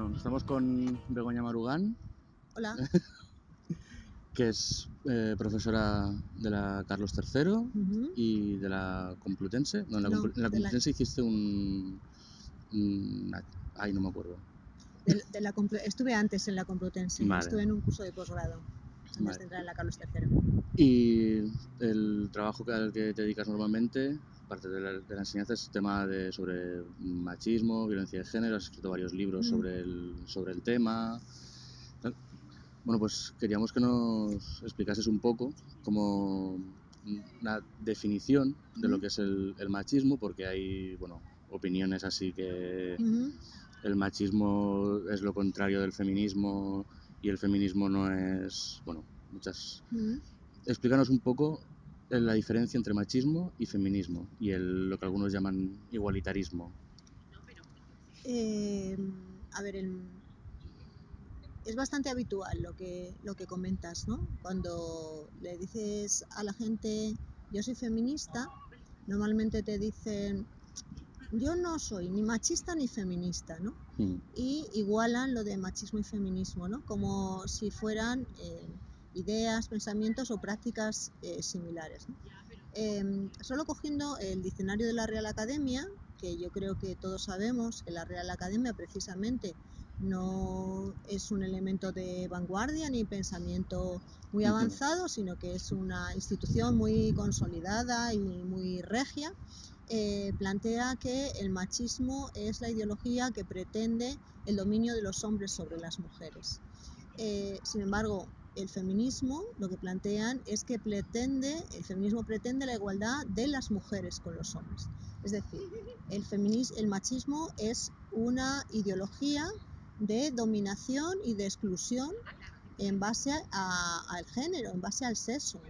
Bueno, estamos con Begoña Marugán, Hola. que es profesora de la Carlos III y de la Complutense. No, en la Complutense hiciste ay, no me acuerdo. Estuve antes en la Complutense, Vale. Estuve en un curso de posgrado antes de entrar en la Carlos III. Y el trabajo al que te dedicas normalmente, aparte de la enseñanza, es tema sobre machismo, violencia de género. Has escrito varios libros sobre el tema. Bueno, pues queríamos que nos explicases un poco como una definición de lo que es el machismo, porque hay, bueno, opiniones así que el machismo es lo contrario del feminismo y el feminismo no es, bueno, muchas... Explícanos un poco la diferencia entre machismo y feminismo y lo que algunos llaman igualitarismo. A ver, es bastante habitual lo que comentas, ¿no? Cuando le dices a la gente, yo soy feminista, normalmente te dicen, yo no soy ni machista ni feminista, ¿no? Y igualan lo de machismo y feminismo, ¿no? Como si fueran ideas, pensamientos o prácticas similares, ¿no? Solo cogiendo el diccionario de la Real Academia, que yo creo que todos sabemos que la Real Academia precisamente no es un elemento de vanguardia ni pensamiento muy avanzado, sino que es una institución muy consolidada y muy regia, plantea que el machismo es la ideología que pretende el dominio de los hombres sobre las mujeres. Sin embargo, el feminismo lo que plantean es que el feminismo pretende la igualdad de las mujeres con los hombres. Es decir, el machismo es una ideología de dominación y de exclusión en base al género, en base al sexo,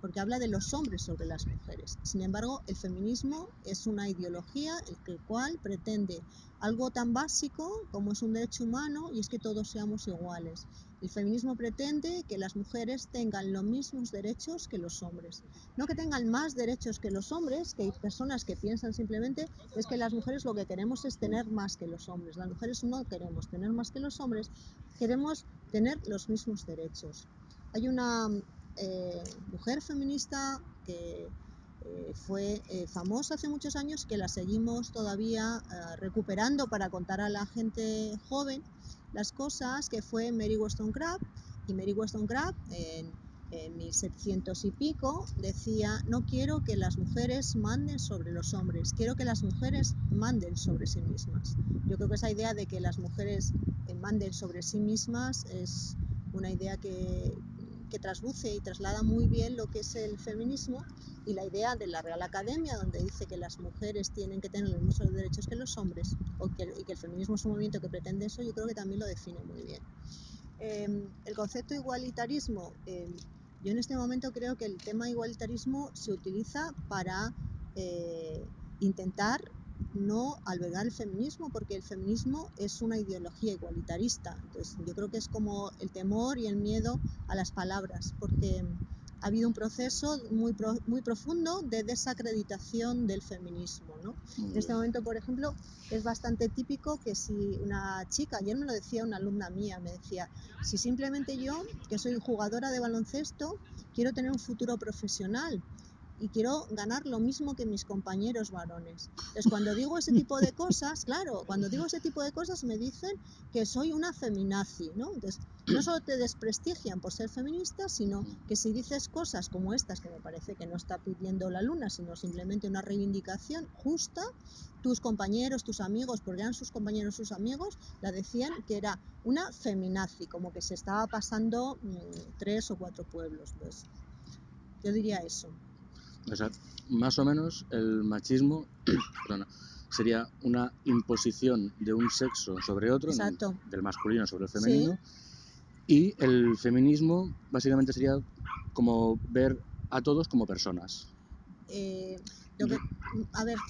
porque habla de los hombres sobre las mujeres. Sin embargo, el feminismo es una ideología el cual pretende algo tan básico como es un derecho humano, y es que todos seamos iguales. El feminismo pretende que las mujeres tengan los mismos derechos que los hombres. No que tengan más derechos que los hombres, que hay personas que piensan simplemente es que las mujeres lo que queremos es tener más que los hombres. Las mujeres no queremos tener más que los hombres, queremos tener los mismos derechos. Hay una mujer feminista que fue famosa hace muchos años, que la seguimos todavía recuperando para contar a la gente joven las cosas, que fue Mary Wollstonecraft. Y Mary Wollstonecraft en 1700 y pico decía, no quiero que las mujeres manden sobre los hombres, quiero que las mujeres manden sobre sí mismas. Yo creo que esa idea de que las mujeres manden sobre sí mismas es una idea que trasluce y traslada muy bien lo que es el feminismo y la idea de la Real Academia, donde dice que las mujeres tienen que tener los mismos derechos que los hombres, y que el feminismo es un movimiento que pretende eso. Yo creo que también lo define muy bien. El concepto de igualitarismo, yo en este momento creo que el tema igualitarismo se utiliza para intentar no albergar el feminismo, porque el feminismo es una ideología igualitarista. Entonces, yo creo que es como el temor y el miedo a las palabras, porque ha habido un proceso muy profundo de desacreditación del feminismo, ¿no? En este momento, por ejemplo, es bastante típico que si una chica, ayer me lo decía una alumna mía, me decía, si simplemente yo, que soy jugadora de baloncesto, quiero tener un futuro profesional y quiero ganar lo mismo que mis compañeros varones. Entonces, cuando digo ese tipo de cosas, claro, cuando digo ese tipo de cosas me dicen que soy una feminazi, ¿no? Entonces, no solo te desprestigian por ser feminista, sino que si dices cosas como estas, que me parece que no está pidiendo la luna, sino simplemente una reivindicación justa, tus compañeros, tus amigos, porque eran sus compañeros, sus amigos, la decían que era una feminazi, como que se estaba pasando 3 o 4 pueblos. Pues yo diría eso. O sea, más o menos el machismo sería una imposición de un sexo sobre otro, del masculino sobre el femenino, y el feminismo básicamente sería como ver a todos como personas.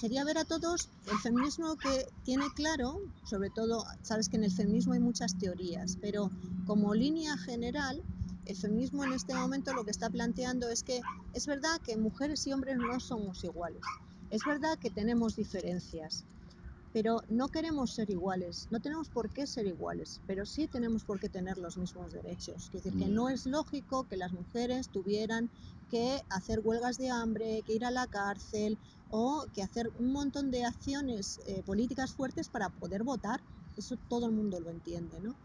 Sería ver a todos. El feminismo que tiene claro, sobre todo, sabes que en el feminismo hay muchas teorías, pero como línea general, el feminismo en este momento lo que está planteando es que es verdad que mujeres y hombres no somos iguales, es verdad que tenemos diferencias, pero no queremos ser iguales, no tenemos por qué ser iguales, pero sí tenemos por qué tener los mismos derechos. Es decir, que no es lógico que las mujeres tuvieran que hacer huelgas de hambre, que ir a la cárcel o que hacer un montón de acciones políticas fuertes para poder votar. Eso todo el mundo lo entiende, ¿no?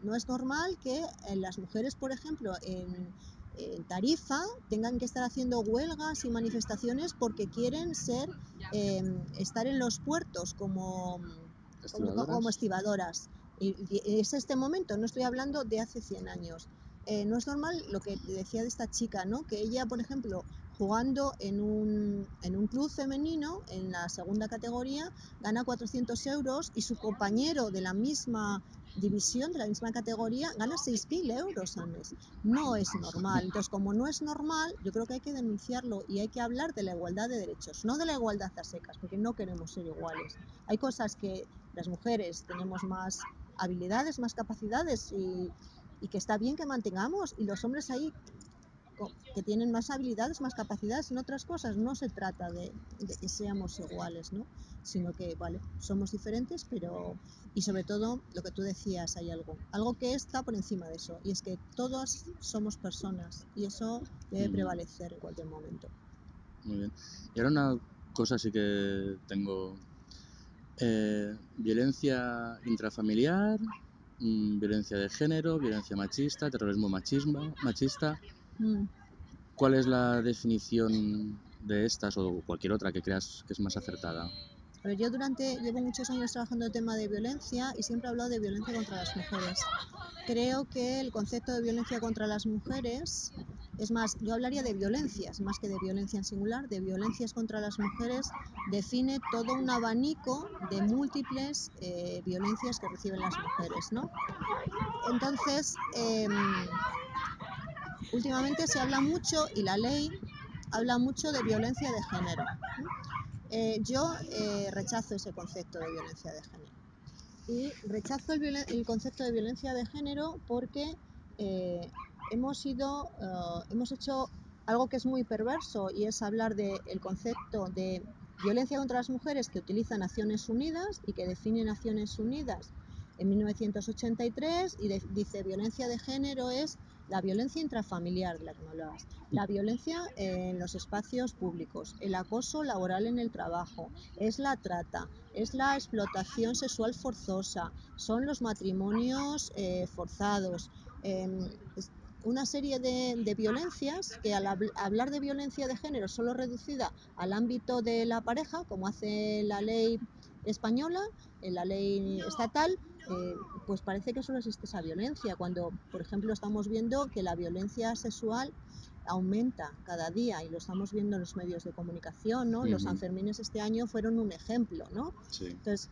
No es normal que las mujeres, por ejemplo, en Tarifa tengan que estar haciendo huelgas y manifestaciones porque quieren estar en los puertos como estibadoras. Y es este momento, no estoy hablando de hace 100 años. No es normal lo que decía de esta chica, ¿no? Que ella, por ejemplo, jugando en un club femenino en la segunda categoría gana 400 euros y su compañero de la misma división, de la misma categoría, gana 6.000 euros al mes. No es normal. Entonces, como no es normal, yo creo que hay que denunciarlo y hay que hablar de la igualdad de derechos, no de la igualdad a secas, porque no queremos ser iguales. Hay cosas que las mujeres tenemos más habilidades, más capacidades y que está bien que mantengamos, y los hombres ahí que tienen más habilidades, más capacidades en otras cosas. No se trata de que seamos iguales, ¿no? Sino que, vale, somos diferentes, pero, y sobre todo, lo que tú decías, hay algo que está por encima de eso, y es que todos somos personas, y eso debe prevalecer en cualquier momento. Muy bien. Y ahora una cosa sí que tengo. Violencia intrafamiliar, violencia de género, violencia machista, terrorismo machista. ¿Cuál es la definición de estas o cualquier otra que creas que es más acertada? A ver, yo llevo muchos años trabajando el tema de violencia y siempre he hablado de violencia contra las mujeres. Creo que el concepto de violencia contra las mujeres, es más, yo hablaría de violencias más que de violencia en singular, de violencias contra las mujeres, define todo un abanico de múltiples violencias que reciben las mujeres, ¿no? Entonces, últimamente se habla mucho, y la ley habla mucho, de violencia de género. Yo rechazo ese concepto de violencia de género. Y rechazo el concepto de violencia de género porque hemos hecho algo que es muy perverso, y es hablar del concepto de violencia contra las mujeres que utiliza Naciones Unidas y que define Naciones Unidas en 1983, y dice violencia de género es la violencia intrafamiliar de la que me hablabas, la violencia en los espacios públicos, el acoso laboral en el trabajo, es la trata, es la explotación sexual forzosa, son los matrimonios forzados, una serie de violencias que al hablar de violencia de género solo reducida al ámbito de la pareja, como hace la ley española, en la ley estatal, pues parece que solo existe esa violencia, cuando, por ejemplo, estamos viendo que la violencia sexual aumenta cada día, y lo estamos viendo en los medios de comunicación, ¿no? Los Sanfermines este año fueron un ejemplo, ¿no? Sí. Entonces,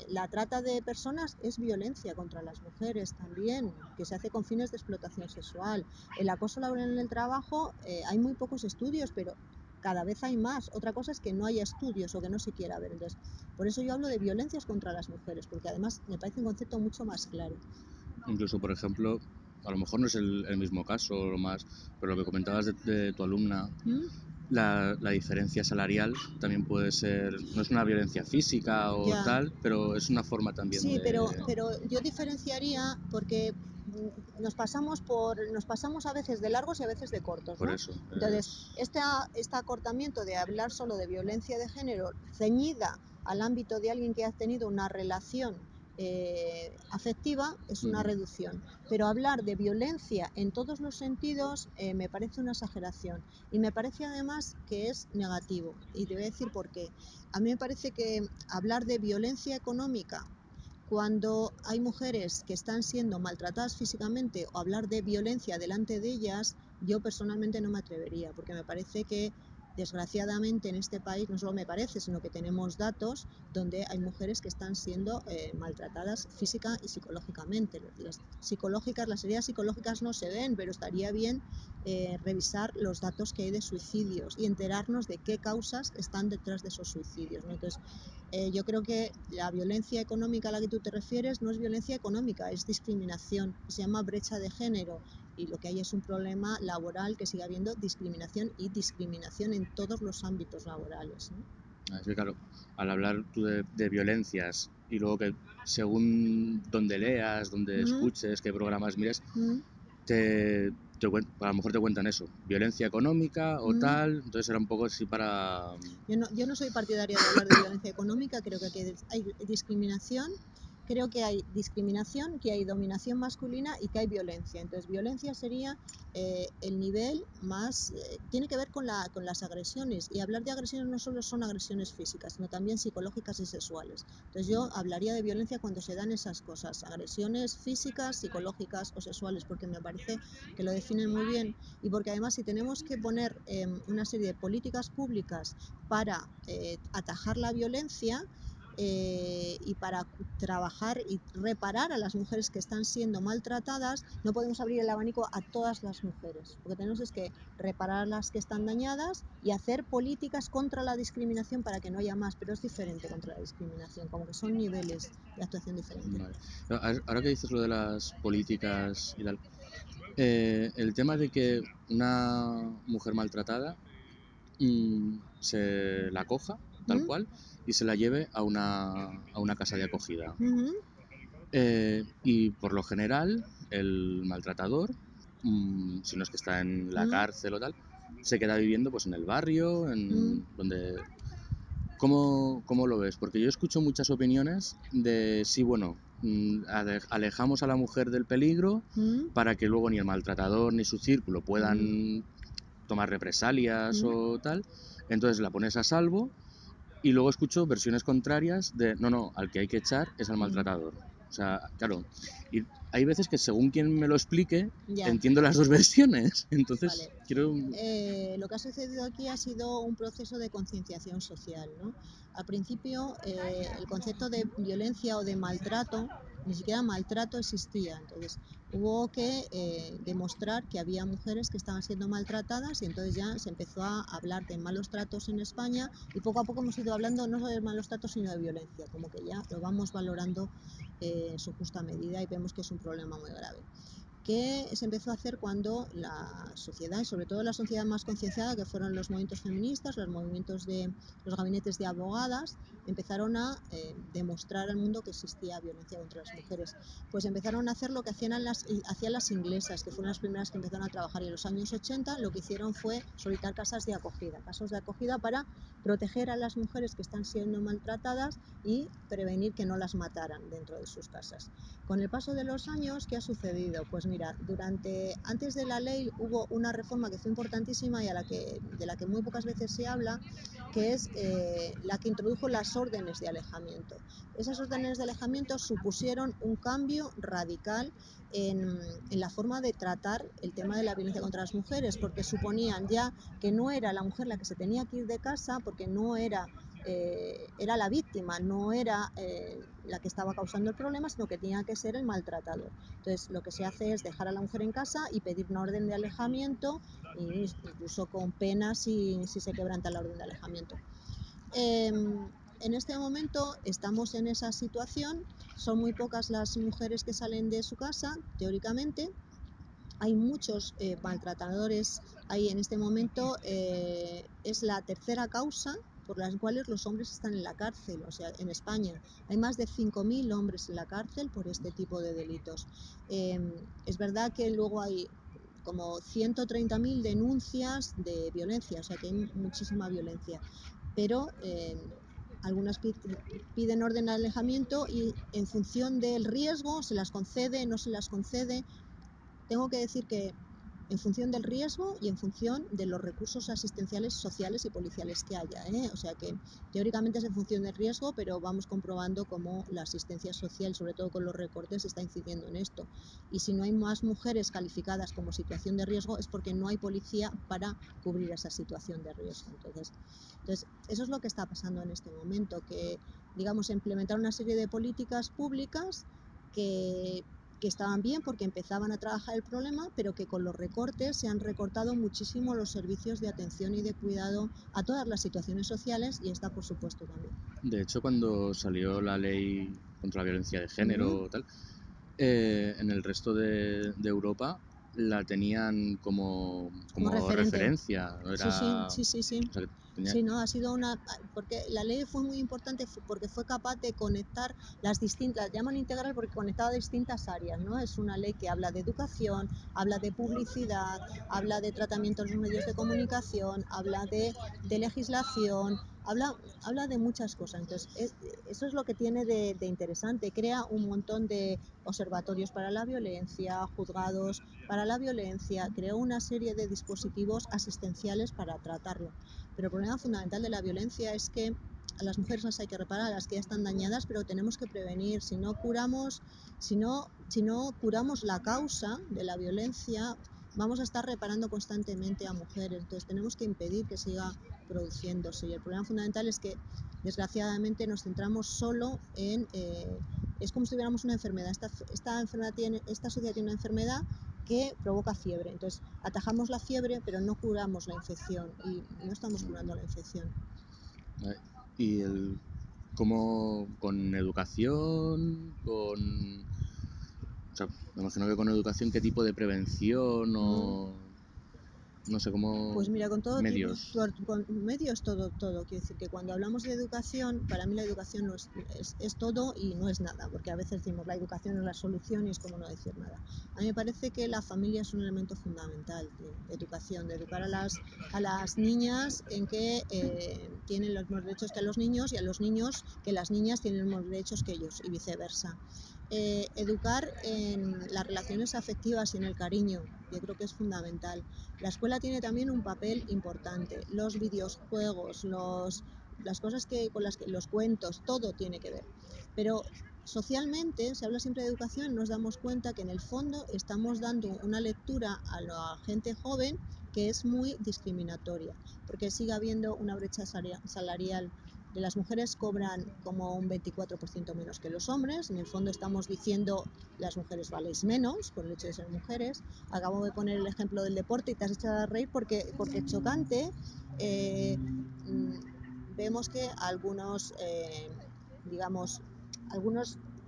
la trata de personas es violencia contra las mujeres también, que se hace con fines de explotación sexual. El acoso laboral en el trabajo, hay muy pocos estudios, pero cada vez hay más. Otra cosa es que no haya estudios o que no se quiera ver. Entonces, por eso yo hablo de violencias contra las mujeres, porque además me parece un concepto mucho más claro. Incluso, por ejemplo, a lo mejor no es el mismo caso, pero lo que comentabas de tu alumna, la diferencia salarial también puede ser, no es una violencia física o Ya. tal, pero es una forma también Sí, de... pero yo diferenciaría, porque nos pasamos a veces de largos y a veces de cortos, Por ¿no? eso. Entonces, este acortamiento de hablar solo de violencia de género ceñida al ámbito de alguien que ha tenido una relación afectiva es una reducción, pero hablar de violencia en todos los sentidos me parece una exageración, y me parece además que es negativo, y te voy a decir por qué. A mí me parece que hablar de violencia económica cuando hay mujeres que están siendo maltratadas físicamente, o hablar de violencia delante de ellas, yo personalmente no me atrevería, porque me parece que, desgraciadamente, en este país, no solo me parece, sino que tenemos datos donde hay mujeres que están siendo maltratadas física y psicológicamente. Las heridas psicológicas no se ven, pero estaría bien revisar los datos que hay de suicidios y enterarnos de qué causas están detrás de esos suicidios, ¿no? Entonces, yo creo que la violencia económica a la que tú te refieres no es violencia económica, es discriminación. Se llama brecha de género, y lo que hay es un problema laboral, que sigue habiendo discriminación en todos los ámbitos laborales, ¿no? Es que claro, al hablar tú de violencias y luego que según donde leas, donde Mm, escuches, qué programas mires, mm, a lo mejor te cuentan eso, violencia económica o mm. tal, entonces era un poco así para... Yo no soy partidaria de hablar de violencia económica, creo que aquí hay discriminación, creo que hay dominación masculina y que hay violencia. Entonces, violencia sería el nivel más, tiene que ver con las agresiones. Y hablar de agresiones no solo son agresiones físicas, sino también psicológicas y sexuales. Entonces, yo hablaría de violencia cuando se dan esas cosas, agresiones físicas, psicológicas o sexuales, porque me parece que lo definen muy bien y porque además si tenemos que poner una serie de políticas públicas para atajar la violencia y para trabajar y reparar a las mujeres que están siendo maltratadas, no podemos abrir el abanico a todas las mujeres. Lo que tenemos es que reparar a las que están dañadas y hacer políticas contra la discriminación para que no haya más, pero es diferente contra la discriminación, como que son niveles de actuación diferentes. Vale. Ahora que dices lo de las políticas y tal, el tema de que una mujer maltratada se la coja, tal ¿Mm? cual, y se la lleve a una casa de acogida. Uh -huh. Y por lo general, el maltratador, si no es que está en la ¿Mm? cárcel o tal, se queda viviendo pues en el barrio, ¿Mm? en donde... ¿Cómo lo ves? Porque yo escucho muchas opiniones de sí, bueno, alejamos a la mujer del peligro ¿Mm? para que luego ni el maltratador ni su círculo ¿Mm? puedan tomar represalias ¿Mm? o tal. Entonces la pones a salvo y luego escucho versiones contrarias de no, no, al que hay que echar es al ¿Mm? maltratador. O sea, claro, y hay veces que según quien me lo explique, Ya, entiendo las dos versiones. vale. Entonces, quiero... Lo que ha sucedido aquí ha sido un proceso de concienciación social, ¿no? Al principio, el concepto de violencia o de maltrato, ni siquiera maltrato existía. Entonces, hubo que demostrar que había mujeres que estaban siendo maltratadas y entonces ya se empezó a hablar de malos tratos en España y poco a poco hemos ido hablando no solo de malos tratos, sino de violencia, como que ya lo vamos valorando en su justa medida y vemos que es un problema muy grave que se empezó a hacer cuando la sociedad, y sobre todo la sociedad más concienciada, que fueron los movimientos feministas, los movimientos de los gabinetes de abogadas, empezaron a demostrar al mundo que existía violencia contra las mujeres. Pues empezaron a hacer lo que hacían las inglesas, que fueron las primeras que empezaron a trabajar. Y en los años 80 lo que hicieron fue solicitar casas de acogida, casos de acogida para proteger a las mujeres que están siendo maltratadas y prevenir que no las mataran dentro de sus casas. Con el paso de los años, ¿qué ha sucedido? Pues mira, antes de la ley hubo una reforma que fue importantísima y de la que muy pocas veces se habla, que es la que introdujo las órdenes de alejamiento. Esas órdenes de alejamiento supusieron un cambio radical en la forma de tratar el tema de la violencia contra las mujeres, porque suponían ya que no era la mujer la que se tenía que ir de casa, porque no era era la víctima, no era la que estaba causando el problema, sino que tenía que ser el maltratador. Entonces, lo que se hace es dejar a la mujer en casa y pedir una orden de alejamiento, incluso con penas si se quebranta la orden de alejamiento. En este momento estamos en esa situación, son muy pocas las mujeres que salen de su casa, teóricamente, hay muchos maltratadores. Hay en este momento es la tercera causa por las cuales los hombres están en la cárcel. O sea, en España hay más de 5.000 hombres en la cárcel por este tipo de delitos. Es verdad que luego hay como 130.000 denuncias de violencia, o sea que hay muchísima violencia. Pero algunas piden orden de alejamiento y en función del riesgo se las concede, no se las concede. Tengo que decir que en función del riesgo y en función de los recursos asistenciales, sociales y policiales que haya, ¿eh? O sea que teóricamente es en función del riesgo, pero vamos comprobando cómo la asistencia social, sobre todo con los recortes, está incidiendo en esto. Y si no hay más mujeres calificadas como situación de riesgo es porque no hay policía para cubrir esa situación de riesgo. Entonces eso es lo que está pasando en este momento, que digamos implementar una serie de políticas públicas que estaban bien porque empezaban a trabajar el problema, pero que con los recortes se han recortado muchísimo los servicios de atención y de cuidado a todas las situaciones sociales y esta, por supuesto, también. De hecho, cuando salió la ley contra la violencia de Mm. género, tal, en el resto de Europa la tenían Como como referente. referencia. No Sí, sí, era, sí, sí, sí. Sí, no, ha sido porque la ley fue muy importante porque fue capaz de conectar las distintas, llaman integral porque conectaba distintas áreas, ¿no? Es una ley que habla de educación, habla de publicidad, habla de tratamiento en los medios de comunicación, habla de legislación, habla de muchas cosas. Entonces, eso es lo que tiene de interesante. Crea un montón de observatorios para la violencia, juzgados para la violencia, creó una serie de dispositivos asistenciales para tratarlo. Pero el problema fundamental de la violencia es que a las mujeres las hay que reparar, a las que ya están dañadas, pero tenemos que prevenir. Si no curamos la causa de la violencia, vamos a estar reparando constantemente a mujeres. Entonces tenemos que impedir que siga produciéndose. Y el problema fundamental es que, desgraciadamente, nos centramos solo en... es como si tuviéramos una enfermedad. Esta sociedad tiene una enfermedad que provoca fiebre. Entonces, atajamos la fiebre, pero no curamos la infección y no estamos curando la infección. Y cómo con educación, o sea, me imagino que con educación, ¿qué tipo de prevención o no sé cómo Pues mira, con todo medios? con medios todo. Quiero decir que cuando hablamos de educación, para mí la educación no es todo y no es nada, porque a veces decimos la educación es la solución y es como no decir nada. A mí me parece que la familia es un elemento fundamental de educación, de educar a las niñas en que tienen los mismos derechos que a los niños y a los niños que las niñas tienen los mismos derechos que ellos y viceversa. Educar en las relaciones afectivas y en el cariño, yo creo que es fundamental. La escuela tiene también un papel importante. Los videojuegos, las cosas con las que los cuentos, todo tiene que ver. Pero socialmente, se habla siempre de educación, nos damos cuenta que en el fondo estamos dando una lectura a la gente joven que es muy discriminatoria, porque sigue habiendo una brecha salarial. De las mujeres cobran como un 24% menos que los hombres. En el fondo estamos diciendo las mujeres valéis menos por el hecho de ser mujeres. Acabo de poner el ejemplo del deporte y te has echado a reír porque es chocante. Vemos que algunos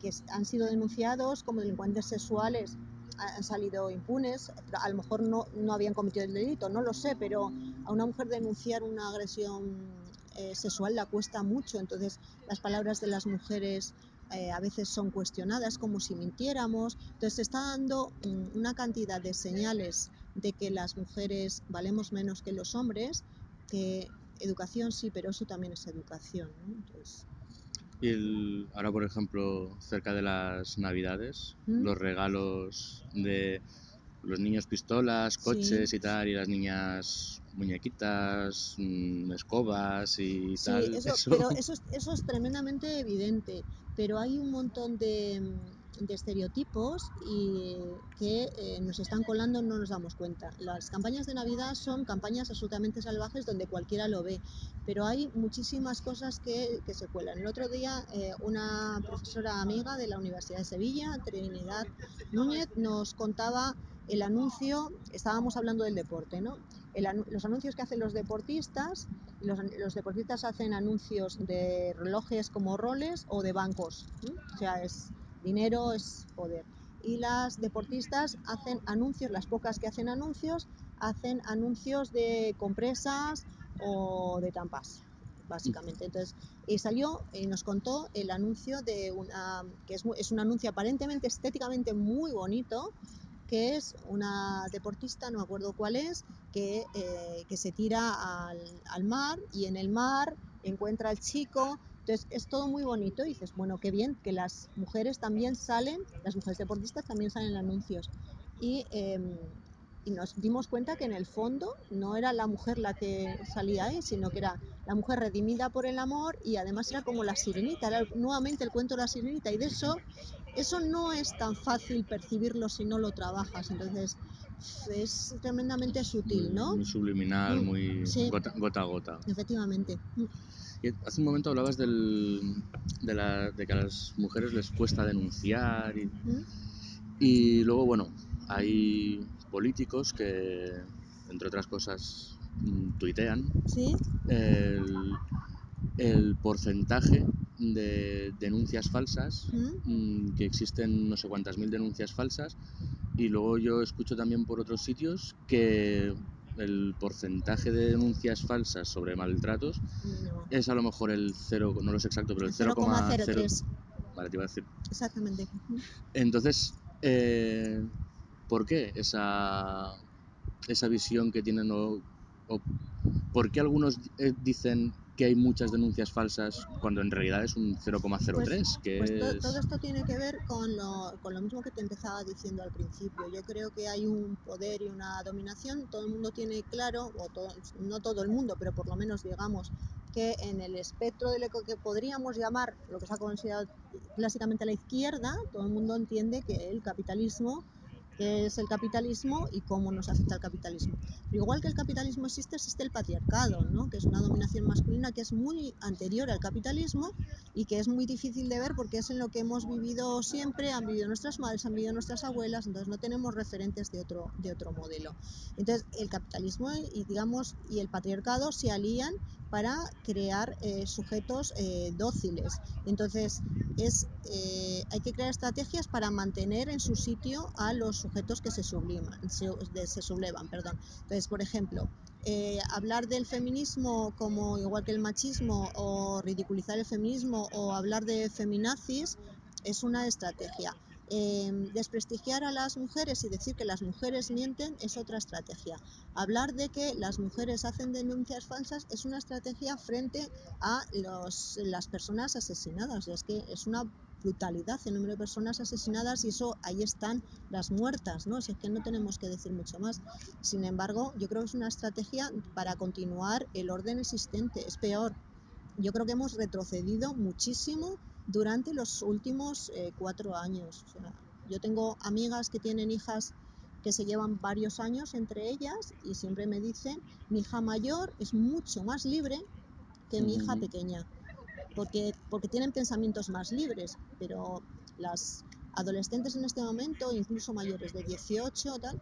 que han sido denunciados como delincuentes sexuales han salido impunes. A lo mejor no habían cometido el delito, no lo sé, pero a una mujer denunciar una agresión sexual la cuesta mucho. Entonces las palabras de las mujeres a veces son cuestionadas como si mintiéramos. Entonces se está dando una cantidad de señales de que las mujeres valemos menos que los hombres, que educación sí, pero eso también es educación, ¿no? Entonces, Y ahora, por ejemplo, cerca de las Navidades, los regalos de los niños pistolas, coches sí, y tal, y las niñas muñequitas, escobas y sí, tal, eso. pero eso es tremendamente evidente, pero hay un montón de estereotipos que nos están colando, no nos damos cuenta. Las campañas de Navidad son campañas absolutamente salvajes donde cualquiera lo ve, pero hay muchísimas cosas que se cuelan. El otro día una profesora amiga de la Universidad de Sevilla, Trinidad Núñez, nos contaba el anuncio, estábamos hablando del deporte, ¿no? Los anuncios que hacen los deportistas. Los deportistas hacen anuncios de relojes como Rolex o de bancos, ¿sí? O sea, es dinero, es poder. Y las deportistas hacen anuncios, las pocas que hacen anuncios de compresas o de tampas, básicamente. Entonces, salió y nos contó el anuncio de que es un anuncio aparentemente estéticamente muy bonito, que es una deportista, no me acuerdo cuál es, que se tira al mar y en el mar encuentra al chico. Entonces es todo muy bonito y dices, bueno, qué bien que las mujeres también salen, las mujeres deportistas también salen en anuncios. Y nos dimos cuenta que en el fondo no era la mujer la que salía ahí, sino que era la mujer redimida por el amor y además era como la sirenita, era nuevamente el cuento de la sirenita y de eso no es tan fácil percibirlo si no lo trabajas. Entonces es tremendamente sutil, ¿no? Muy subliminal, muy Sí, gota a gota. efectivamente. Y hace un momento hablabas de que a las mujeres les cuesta denunciar y luego, bueno, hay políticos que, entre otras cosas, tuitean Sí, el, el porcentaje de denuncias falsas, que existen no sé cuántas mil denuncias falsas, y luego yo escucho también por otros sitios que el porcentaje de denuncias falsas sobre maltratos Mínimo. es a lo mejor el 0, no lo sé exacto, pero el El 0,0. 0,03. Vale, te iba a decir. Exactamente. Entonces, ¿por qué esa visión que tienen o por qué algunos dicen que hay muchas denuncias falsas cuando en realidad es un Pues, 0,03? pues Que todo es... esto tiene que ver con lo mismo que te empezaba diciendo al principio. Yo creo que hay un poder y una dominación. Todo el mundo tiene claro, no todo el mundo, pero por lo menos digamos que en el espectro de lo que podríamos llamar lo que se ha considerado clásicamente la izquierda, todo el mundo entiende que el capitalismo, qué es el capitalismo y cómo nos afecta el capitalismo. Pero igual que el capitalismo existe, existe el patriarcado, ¿no? Que es una dominación masculina que es muy anterior al capitalismo y que es muy difícil de ver porque es en lo que hemos vivido siempre, han vivido nuestras madres, han vivido nuestras abuelas, entonces no tenemos referentes de otro modelo. Entonces el capitalismo y el patriarcado se alían para crear sujetos dóciles. Entonces hay que crear estrategias para mantener en su sitio a los sujetos que se sublevan. Perdón. Entonces, por ejemplo, hablar del feminismo como igual que el machismo o ridiculizar el feminismo o hablar de feminazis es una estrategia. Desprestigiar a las mujeres y decir que las mujeres mienten es otra estrategia. Hablar de que las mujeres hacen denuncias falsas es una estrategia frente a las personas asesinadas. Es que es una brutalidad el número de personas asesinadas y eso ahí están las muertas, ¿no? Si es que no tenemos que decir mucho más. Sin embargo, yo creo que es una estrategia para continuar el orden existente. Es peor. Yo creo que hemos retrocedido muchísimo durante los últimos 4 años. O sea, yo tengo amigas que tienen hijas que se llevan varios años entre ellas y siempre me dicen, mi hija mayor es mucho más libre que mi hija pequeña porque tienen pensamientos más libres, pero las adolescentes en este momento, incluso mayores de 18 o tal,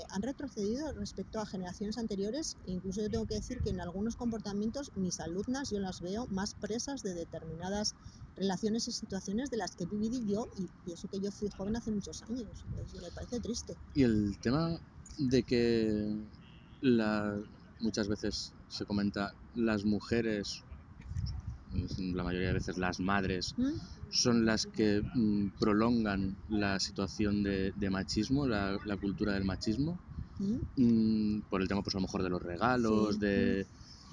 han retrocedido respecto a generaciones anteriores. Incluso yo tengo que decir que en algunos comportamientos mis alumnas yo las veo más presas de determinadas relaciones y situaciones de las que he vivido yo y eso que yo fui joven hace muchos años. Entonces, me parece triste. Y el tema de que muchas veces se comenta las mujeres, la mayoría de veces las madres, ¿Mm? son las que prolongan la situación de machismo, la cultura del machismo, ¿Mm? por el tema, pues a lo mejor de los Sí. regalos, de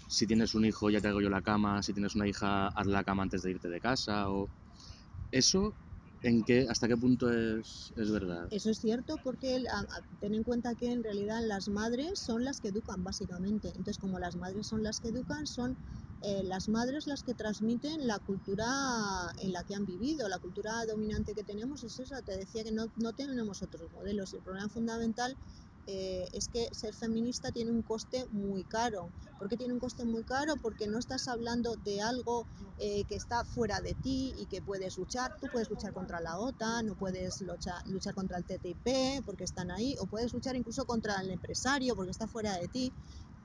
si tienes un hijo ya te hago yo la cama, si tienes una hija haz la cama antes de irte de casa, o eso, ¿hasta qué punto es verdad? Eso es cierto porque ten en cuenta que en realidad las madres son las que educan básicamente. Entonces, como las madres son las que educan, son las madres las que transmiten la cultura en la que han vivido. La cultura dominante que tenemos es esa. Te decía que no tenemos otros modelos. Y el problema fundamental es que ser feminista tiene un coste muy caro. ¿Por qué tiene un coste muy caro? Porque no estás hablando de algo que está fuera de ti y que puedes luchar. Tú puedes luchar contra la OTAN, no puedes luchar contra el TTIP porque están ahí, o puedes luchar incluso contra el empresario porque está fuera de ti.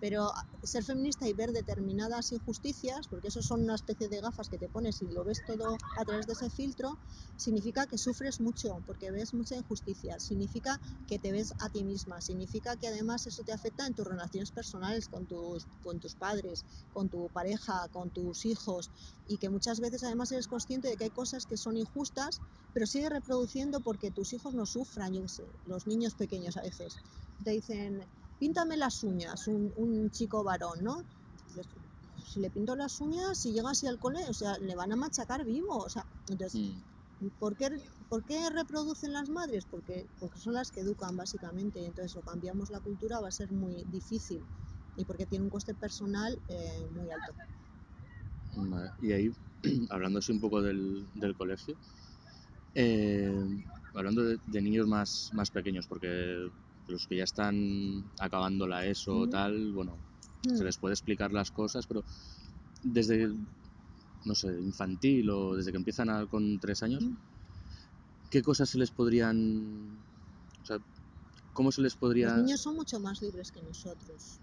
Pero ser feminista y ver determinadas injusticias, porque eso son una especie de gafas que te pones y lo ves todo a través de ese filtro, significa que sufres mucho porque ves mucha injusticia, significa que te ves a ti misma, significa que además eso te afecta en tus relaciones personales con tus padres, con tu pareja, con tus hijos, y que muchas veces además eres consciente de que hay cosas que son injustas, pero sigues reproduciendo porque tus hijos no sufran, yo qué sé, los niños pequeños a veces. Te dicen, píntame las uñas, un chico varón, ¿no? Dices, si le pinto las uñas, si llega así al cole, o sea, le van a machacar vivo, o sea, entonces, Mm, ¿por qué, ¿por qué reproducen las madres? Porque son las que educan básicamente, y entonces o cambiamos la cultura va a ser muy difícil y porque tiene un coste personal muy alto. vale. Y ahí, hablando así un poco del colegio, eh, hablando de niños más pequeños, porque los que ya están acabando la ESO o Mm, tal, bueno, se mm, les puede explicar las cosas, pero desde, no sé, infantil o desde que empiezan con 3 años, mm. ¿qué cosas se les podrían, o sea, cómo se les Los podría... niños son mucho más libres que nosotros.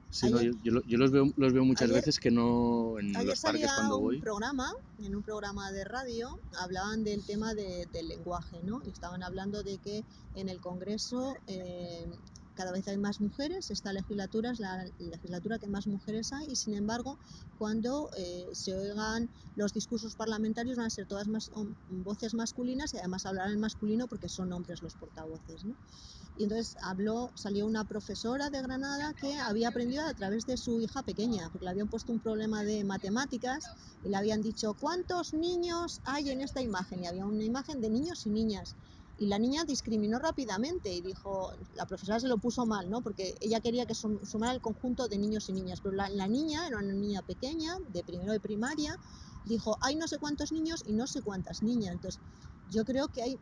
Sí, no, Ayer, yo los veo muchas ayer, veces que no en ayer los parques salía cuando voy. en un programa de radio, hablaban del tema del lenguaje, ¿no? Y estaban hablando de que en el Congreso cada vez hay más mujeres, esta legislatura es la legislatura que más mujeres hay y sin embargo cuando se oigan los discursos parlamentarios van a ser todas voces masculinas y además hablarán en masculino porque son hombres los portavoces, ¿no? Y entonces salió una profesora de Granada que había aprendido a través de su hija pequeña, porque le habían puesto un problema de matemáticas y le habían dicho ¿cuántos niños hay en esta imagen? Y había una imagen de niños y niñas. Y la niña discriminó rápidamente y dijo, la profesora se lo puso mal, ¿no? Porque ella quería que sumara el conjunto de niños y niñas, pero la niña era una niña pequeña, de primero de primaria, dijo, hay no sé cuántos niños y no sé cuántas niñas. Entonces, yo creo que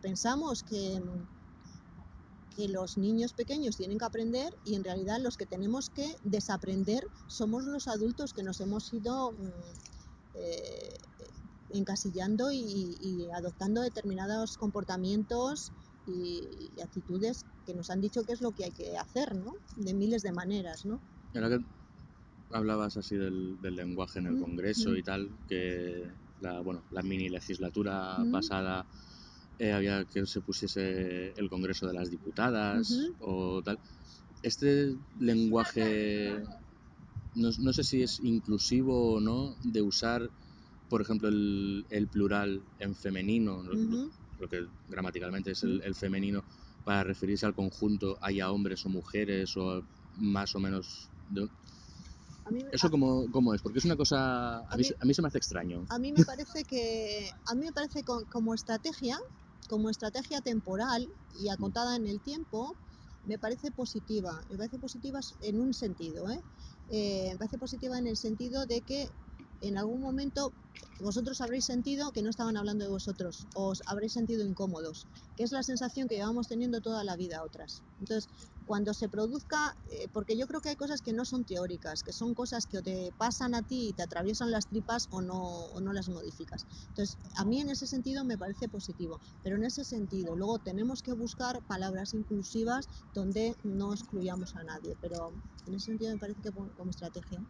pensamos que los niños pequeños tienen que aprender y en realidad los que tenemos que desaprender somos los adultos que nos hemos ido eh, encasillando y adoptando determinados comportamientos y actitudes que nos han dicho que es lo que hay que hacer, ¿no? De miles de maneras, ¿no? Ahora que hablabas así del lenguaje en el Congreso y tal, que la mini legislatura pasada había que se pusiese el Congreso de las Diputadas o tal. Este lenguaje, no sé si es inclusivo o no, de usar, por ejemplo, el plural en femenino, lo que gramaticalmente es el femenino, para referirse al conjunto, haya hombres o mujeres o más o menos... ¿Eso cómo es? Porque es una cosa... A mí se me hace extraño. A mí me parece como estrategia temporal y acotada en el tiempo, me parece positiva. Me parece positiva en un sentido, me parece positiva en el sentido de que en algún momento vosotros habréis sentido que no estaban hablando de vosotros, os habréis sentido incómodos, que es la sensación que llevamos teniendo toda la vida otras. Entonces, cuando se produzca, porque yo creo que hay cosas que no son teóricas, que son cosas que o te pasan a ti y te atraviesan las tripas o no las modificas. Entonces, a mí en ese sentido me parece positivo, pero en ese sentido luego tenemos que buscar palabras inclusivas donde no excluyamos a nadie, pero en ese sentido me parece que como estrategia.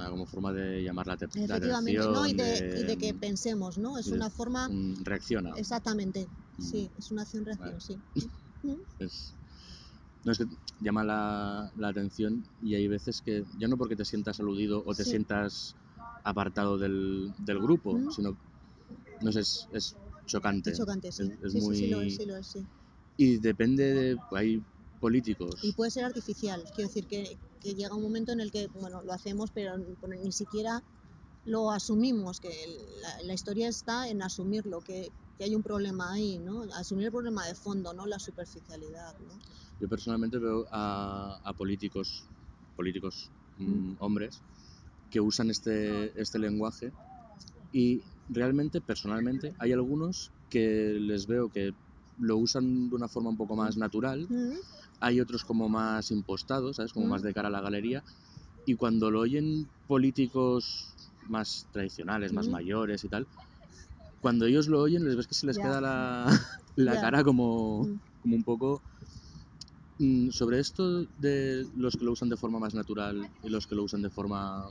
Como forma de llamar la Efectivamente, atención, ¿no? Y de que pensemos, ¿no? Es una forma... reacciona. Exactamente, sí, es una acción-reacción, sí. No, es que llama la atención y hay veces que, ya no porque te sientas aludido o te sientas apartado del grupo, sino, no sé, es chocante. Es chocante, sí. Es sí, muy... sí, lo es, sí. Y depende de... Hay políticos... Y puede ser artificial, quiero decir que llega un momento en el que, bueno, lo hacemos, pero ni siquiera lo asumimos, que la historia está en asumirlo, que hay un problema ahí, ¿no? Asumir el problema de fondo, no la superficialidad, ¿no? Yo personalmente veo a políticos hombres que usan este lenguaje y realmente, personalmente, hay algunos que les veo que lo usan de una forma un poco más natural, hay otros como más impostados, ¿sabes? Como más de cara a la galería, y cuando lo oyen políticos más tradicionales, más mayores y tal, cuando ellos lo oyen les ves que se les queda la cara como un poco... Sobre esto de los que lo usan de forma más natural y los que lo usan de forma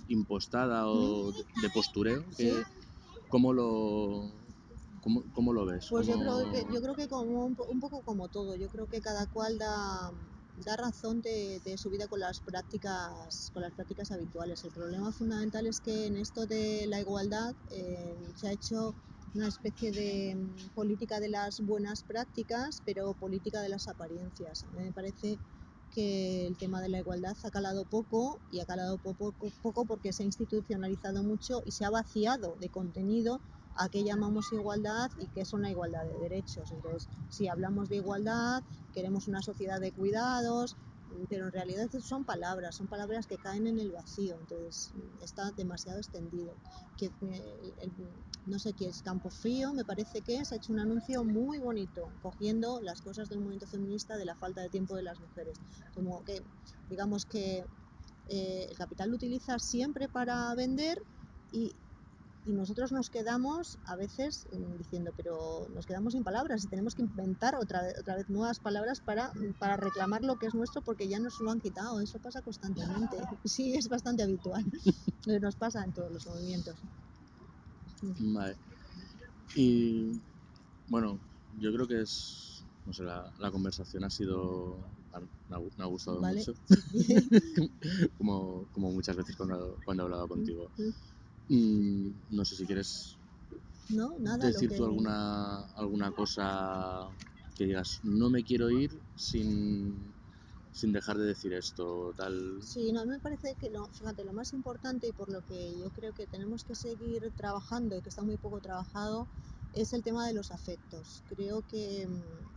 impostada o de postureo, ¿cómo lo ves? Pues yo creo que como un poco como todo, yo creo que cada cual da razón de su vida con las prácticas habituales. El problema fundamental es que en esto de la igualdad se ha hecho una especie de política de las buenas prácticas, pero política de las apariencias. A mí me parece que el tema de la igualdad ha calado poco y ha calado poco porque se ha institucionalizado mucho y se ha vaciado de contenido a qué llamamos igualdad y qué es una igualdad de derechos. Entonces, si hablamos de igualdad, queremos una sociedad de cuidados, pero en realidad son palabras que caen en el vacío, entonces está demasiado extendido. No sé qué es, Campofrío, me parece que ha hecho un anuncio muy bonito, cogiendo las cosas del movimiento feminista de la falta de tiempo de las mujeres. Como que, digamos que el capital lo utiliza siempre para vender y nosotros nos quedamos a veces diciendo, pero nos quedamos sin palabras y tenemos que inventar otra vez nuevas palabras para reclamar lo que es nuestro porque ya nos lo han quitado. Eso pasa constantemente. Sí, es bastante habitual. Nos pasa en todos los movimientos. Vale. Y bueno, yo creo que es no sé, la conversación ha sido... Me ha gustado Vale, mucho, bien. como muchas veces cuando he hablado contigo. No sé si quieres No, nada, lo decir tú que... alguna cosa que digas, no me quiero ir sin dejar de decir esto, tal. Sí, no, a mí me parece que fíjate, lo más importante y por lo que yo creo que tenemos que seguir trabajando y que está muy poco trabajado es el tema de los afectos. Creo que,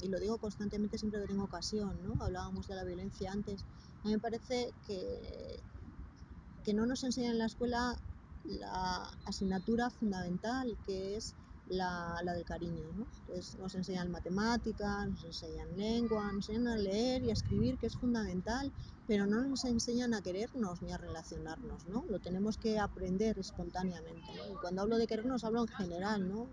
y lo digo constantemente siempre que tengo ocasión, ¿no? Hablábamos de la violencia antes. A mí me parece que no nos enseñan en la escuela la asignatura fundamental, que es la del cariño, ¿no? Entonces nos enseñan matemáticas, nos enseñan lengua, nos enseñan a leer y a escribir, que es fundamental, pero no nos enseñan a querernos ni a relacionarnos, ¿no? Lo tenemos que aprender espontáneamente, ¿no? Y cuando hablo de querernos hablo en general, ¿no?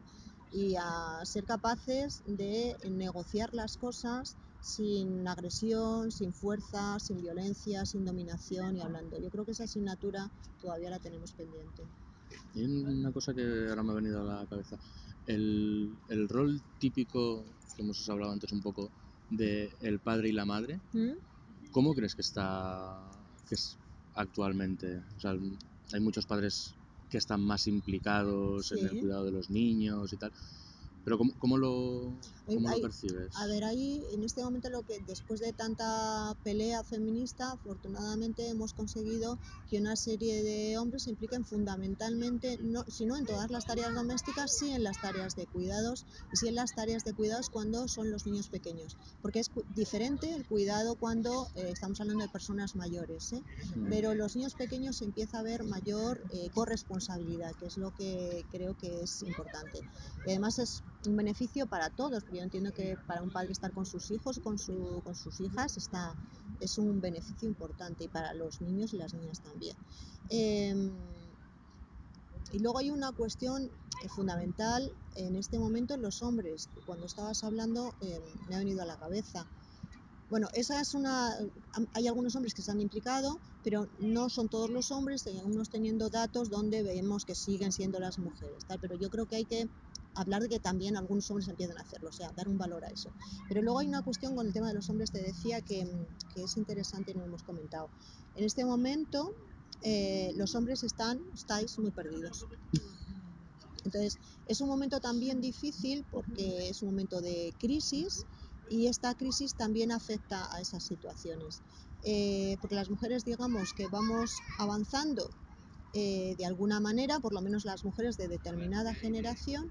Y a ser capaces de negociar las cosas sin agresión, sin fuerza, sin violencia, sin dominación y hablando. Yo creo que esa asignatura todavía la tenemos pendiente. Y una cosa que ahora me ha venido a la cabeza, el rol típico que hemos hablado antes un poco de el padre y la madre, ¿cómo crees que es actualmente? O sea, hay muchos padres que están más implicados en el cuidado de los niños y tal, pero ¿cómo lo percibes? A ver, ahí en este momento después de tanta pelea feminista, afortunadamente hemos conseguido que una serie de hombres se impliquen fundamentalmente, no, si no en todas las tareas domésticas, sí en las tareas de cuidados, y sí en las tareas de cuidados cuando son los niños pequeños, porque es diferente el cuidado cuando estamos hablando de personas mayores, ¿eh? Pero los niños pequeños se empieza a ver mayor corresponsabilidad, que es lo que creo que es importante. Y además es un beneficio para todos, porque yo entiendo que para un padre estar con sus hijos, con sus hijas, es un beneficio importante, y para los niños y las niñas también. Y luego hay una cuestión fundamental en este momento en los hombres. Cuando estabas hablando me ha venido a la cabeza. Bueno, hay algunos hombres que se han implicado, pero no son todos los hombres, hay algunos teniendo datos donde vemos que siguen siendo las mujeres, tal, pero yo creo que hay que hablar de que también algunos hombres empiezan a hacerlo, o sea, dar un valor a eso. Pero luego hay una cuestión con el tema de los hombres, te decía que es interesante y no hemos comentado. En este momento los hombres estáis muy perdidos. Entonces, es un momento también difícil porque es un momento de crisis y esta crisis también afecta a esas situaciones. Porque las mujeres, digamos que vamos avanzando de alguna manera, por lo menos las mujeres de determinada generación,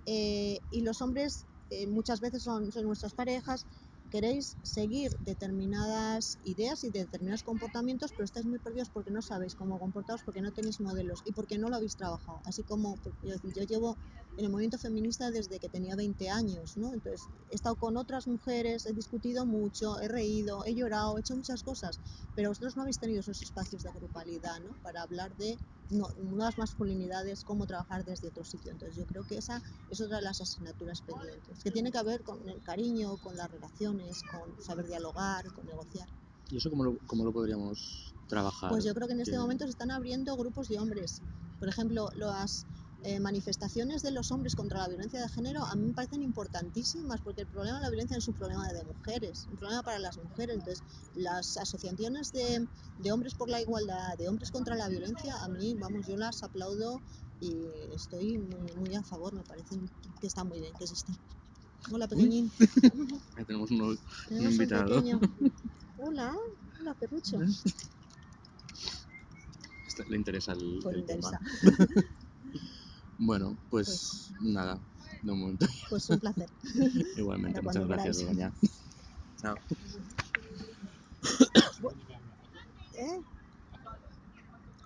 y los hombres muchas veces son nuestras parejas, queréis seguir determinadas ideas y determinados comportamientos, pero estáis muy perdidos porque no sabéis cómo comportaros, porque no tenéis modelos y porque no lo habéis trabajado. Así como yo llevo en el movimiento feminista desde que tenía 20 años, ¿no? Entonces he estado con otras mujeres, he discutido mucho, he reído, he llorado, he hecho muchas cosas, pero vosotros no habéis tenido esos espacios de grupalidad, ¿no? Para hablar de nuevas masculinidades, cómo trabajar desde otro sitio. Entonces yo creo que esa es otra de las asignaturas pendientes, que tiene que ver con el cariño, con las relaciones, con saber dialogar, con negociar. ¿Y eso cómo lo podríamos trabajar? Pues yo creo que en este momento se están abriendo grupos de hombres. Por ejemplo, las manifestaciones de los hombres contra la violencia de género a mí me parecen importantísimas, porque el problema de la violencia no es un problema de mujeres, un problema para las mujeres. Entonces, las asociaciones de hombres por la igualdad, de hombres contra la violencia, a mí, vamos, yo las aplaudo y estoy muy, muy a favor, me parecen que están muy bien que existan. Hola, pequeñín. Ya tenemos un invitado. Pequeño. Hola, perrucho. Le interesa el interesa. tema. Bueno, pues nada, de un momento. Pues un placer. Igualmente, muchas gracias, Begoña. Chao. ¿Eh?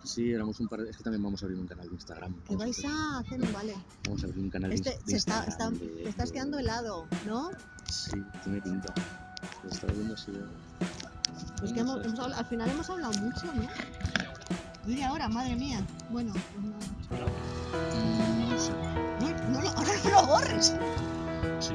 Sí, éramos un par de... Es que también vamos a abrir un canal de Instagram. ¿Qué vais a hacer? Vale. Vamos a abrir un canal de Instagram. Te estás quedando helado, ¿no? Sí, tiene pinta. Lo estaba viendo así. Pues que al final hemos hablado mucho, ¿no? Media hora, madre mía. Bueno, pues nada. No sé. Ahora no lo borres. Sí.